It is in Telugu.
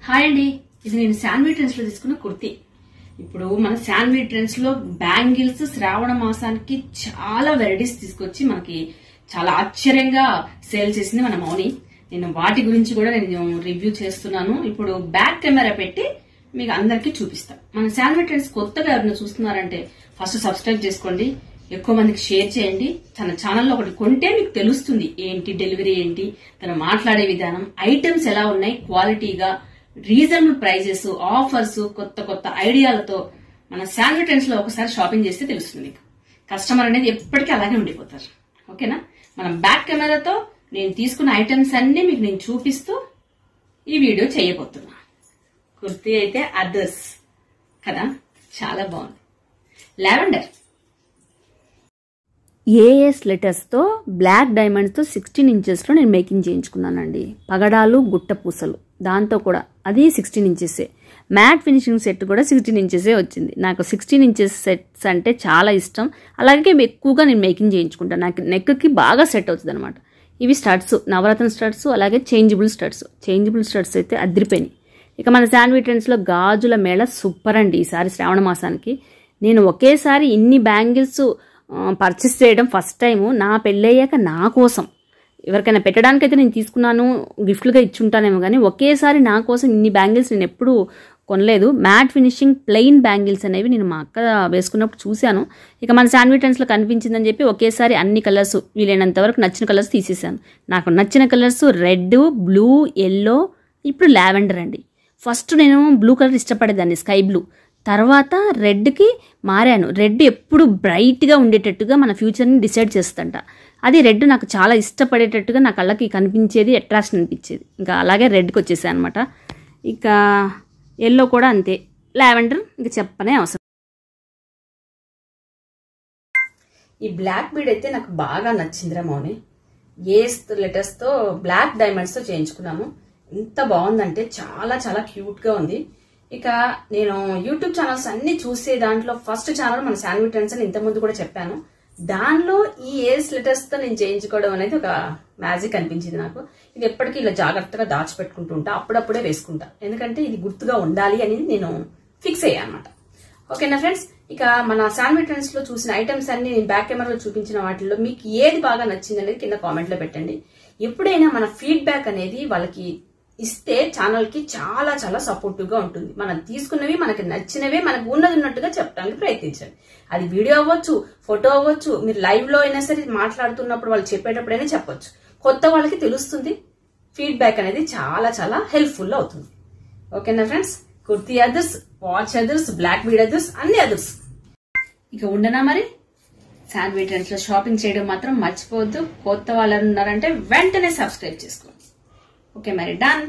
హాయ్ అండి, ఇది నేను శాన్వి ట్రెండ్స్ లో తీసుకున్న కుర్తీ. ఇప్పుడు మన శాన్వి ట్రెండ్స్ లో బ్యాంగిల్స్ శ్రావణ మాసానికి చాలా వెరైటీస్ తీసుకొచ్చి మనకి చాలా ఆశ్చర్యంగా సేల్ చేసింది మన మౌని. నేను వాటి గురించి కూడా నేను రివ్యూ చేస్తున్నాను. ఇప్పుడు బ్యాక్ కెమెరా పెట్టి మీకు అందరికీ చూపిస్తాను. మన శాన్వి ట్రెండ్స్ కొత్తగా ఎవరైనా చూస్తున్నారంటే ఫస్ట్ సబ్స్క్రైబ్ చేసుకోండి, ఎక్కువ మందికి షేర్ చేయండి. తన ఛానల్లో ఒకటి కొంటే మీకు తెలుస్తుంది ఏంటి డెలివరీ ఏంటి, తను మాట్లాడే విధానం, ఐటమ్స్ ఎలా ఉన్నాయి, క్వాలిటీగా రీజనబుల్ ప్రైజెస్, ఆఫర్స్, కొత్త కొత్త ఐడియాలతో మన శాన్వి ట్రెండ్స్ లో ఒకసారి షాపింగ్ చేస్తే తెలుస్తుంది. కస్టమర్ అనేది ఎప్పటికీ అలాగే ఉండిపోతారు. ఓకేనా? మనం బ్యాక్ కెమెరాతో నేను తీసుకున్న ఐటమ్స్ అన్ని మీకు నేను చూపిస్తూ ఈ వీడియో చేయబోతున్నా. కుర్తీ అయితే అదర్స్ కదా, చాలా బాగుంది. లావెండర్ ఏఎస్ లెటర్స్తో బ్లాక్ డైమండ్స్తో 16 ఇంచెస్లో నేను మేకింగ్ చేయించుకున్నానండి. పగడాలు గుట్ట పూసలు దాంతో కూడా అది 16 ఇంచెసే. మ్యాట్ ఫినిషింగ్ సెట్ కూడా 16 ఇంచెసే వచ్చింది. నాకు 16 ఇంచెస్ సెట్స్ అంటే చాలా ఇష్టం. అలాగే ఎక్కువగా నేను మేకింగ్ చేయించుకుంటాను. నాకు నెక్కి బాగా సెట్ అవుతుంది అనమాట. ఇవి స్టడ్స్, నవరత్న స్టడ్స్, అలాగే చేంజబుల్ స్టడ్స్. చేంజబుల్ స్టడ్స్ అయితే అదిరిపోయినాయి. ఇక మన శాన్వి ట్రెండ్స్లో గాజుల మేళ సూపర్ అండి. ఈసారి శ్రావణ మాసానికి నేను ఒకేసారి ఇన్ని బ్యాంగిల్స్ పర్చేస్ చేయడం ఫస్ట్ టైము. నా పెళ్ళయ్యాక నా కోసం ఎవరికైనా పెట్టడానికైతే నేను తీసుకున్నాను, గిఫ్ట్లుగా ఇచ్చుంటానేమో, కానీ ఒకేసారి నా కోసం ఇన్ని బ్యాంగిల్స్ నేను ఎప్పుడూ కొనలేదు. మ్యాట్ ఫినిషింగ్ ప్లెయిన్ బ్యాంగిల్స్ అనేవి నేను మా అక్క వేసుకున్నప్పుడు చూశాను. ఇక మన శాన్వి ట్రెండ్స్లో కనిపించిందని చెప్పి ఒకేసారి అన్ని కలర్స్ వీలైనంత వరకు నచ్చిన కలర్స్ తీసేసాను. నాకు నచ్చిన కలర్స్ రెడ్, బ్లూ, ఎల్లో, ఇప్పుడు లావెండర్ అండి. ఫస్ట్ నేను బ్లూ కలర్ ఇష్టపడేదాన్ని, స్కై బ్లూ. తర్వాత రెడ్కి మారాను. రెడ్ ఎప్పుడు బ్రైట్గా ఉండేటట్టుగా మన ఫ్యూచర్ని డిసైడ్ చేస్తుంట. అది రెడ్ నాకు చాలా ఇష్టపడేటట్టుగా నా కళ్ళకి కనిపించేది, అట్రాక్షన్ అనిపించేది. ఇంకా అలాగే రెడ్కి వచ్చేసాను అనమాట. ఇక ఎల్లో కూడా అంతే. లావెండర్ ఇంకా చెప్పనే అవసరం. ఈ బ్లాక్ బీడ్ అయితే నాకు బాగా నచ్చిందిరా మౌని. ఏస్ లెటర్స్తో బ్లాక్ డైమండ్స్తో చేయించుకున్నాము. ఎంత బాగుందంటే చాలా చాలా క్యూట్గా ఉంది. ఇక నేను యూట్యూబ్ ఛానల్స్ అన్ని చూసే దాంట్లో ఫస్ట్ ఛానల్ మన శాన్వి ట్రెండ్స్ అని ఇంతకుముందు కూడా చెప్పాను. దానిలో ఈ ఏస్ లెటర్స్ తో నేను చేయించుకోవడం అనేది ఒక మ్యాజిక్ అనిపించింది నాకు. ఇది ఎప్పటికీ ఇలా జాగ్రత్తగా దాచిపెట్టుకుంటూ ఉంటా, అప్పుడప్పుడే వేసుకుంటా. ఎందుకంటే ఇది గుర్తుగా ఉండాలి అని నేను ఫిక్స్ అయ్యా అనమాట. ఓకేనా ఫ్రెండ్స్? ఇక మన శాన్వి ట్రెండ్స్ లో చూసిన ఐటమ్స్ అన్ని నేను బ్యాక్ కెమెరాలో చూపించిన వాటిల్లో మీకు ఏది బాగా నచ్చింది అనేది కింద కామెంట్ లో పెట్టండి. ఎప్పుడైనా మన ఫీడ్బ్యాక్ అనేది వాళ్ళకి ఇస్తే ఛానల్ కి చాలా చాలా సపోర్టివ్ గా ఉంటుంది. మనం తీసుకున్నవి, మనకి నచ్చినవే, మనకు ఉన్నది ఉన్నట్టుగా చెప్పడానికి ప్రయత్నించండి. అది వీడియో అవ్వచ్చు, ఫోటో అవ్వచ్చు, మీరు లైవ్ లో అయినా సరే మాట్లాడుతున్నప్పుడు వాళ్ళు చెప్పేటప్పుడైనా చెప్పొచ్చు. కొత్త వాళ్ళకి తెలుస్తుంది. ఫీడ్బ్యాక్ అనేది చాలా చాలా హెల్ప్ఫుల్ అవుతుంది. ఓకేనా friends? Kurti others, watch others, black bead others, అన్ని అదర్స్. ఇక ఉండనా మరి? శాన్వి ట్రెండ్స్ లో షాపింగ్ చేయడం మాత్రం మర్చిపోవద్దు. కొత్త వాళ్ళు ఉన్నారంటే వెంటనే సబ్స్క్రైబ్ చేసుకోండి. ఓకే మరి, డన్.